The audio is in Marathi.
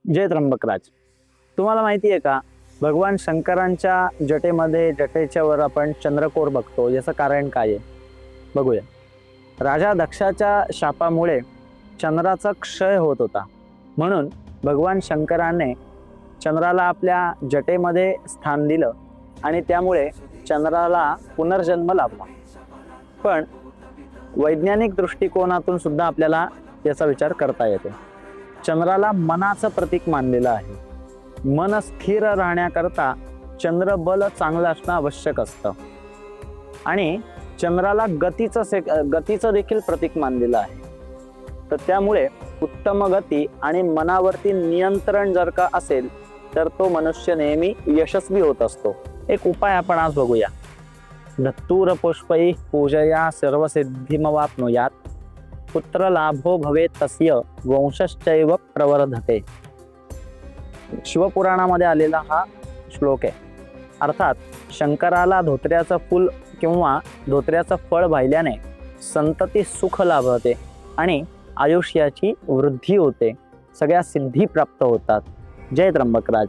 जय त्र्यंबकराज. तुम्हाला माहिती आहे का, भगवान शंकरांच्या जटेमध्ये जटेच्या वर आपण चंद्रकोर बघतो. याचं कारण काय आहे बघूया. राजा दक्षाच्या शापामुळे चंद्राचा क्षय होत होता, म्हणून भगवान शंकराने चंद्राला आपल्या जटेमध्ये स्थान दिलं आणि त्यामुळे चंद्राला पुनर्जन्म लाभला. पण वैज्ञानिक दृष्टिकोनातून सुद्धा आपल्याला याचा विचार करता येतो. चंद्राला मनाचं प्रतीक मानलेलं आहे. मन स्थिर राहण्याकरता चंद्र बल चांगलं असणं आवश्यक असतं आणि चंद्राला गतीचं देखील प्रतीक मानलेलं आहे. तर त्यामुळे उत्तम गती आणि मनावरती नियंत्रण जर का असेल तर तो मनुष्य नेहमी यशस्वी होत असतो. एक उपाय आपण आज बघूया. धत्तूर पुष्पै पूजया सर्वसिद्धिमवाप्नुयात, पुत्र लाभो भवेत् तस्य वंशश्चैव प्रवर्धते. शिवपुराणामध्ये आलेला हा श्लोक आहे. अर्थात शंकराला धोत्र्याचं फूल किंवा धोत्र्याचं फळ वाहिल्याने संतती सुख लाभते आणि आयुष्याची वृद्धी होते, सगळ्या सिद्धी प्राप्त होतात. जय त्र्यंबकराज.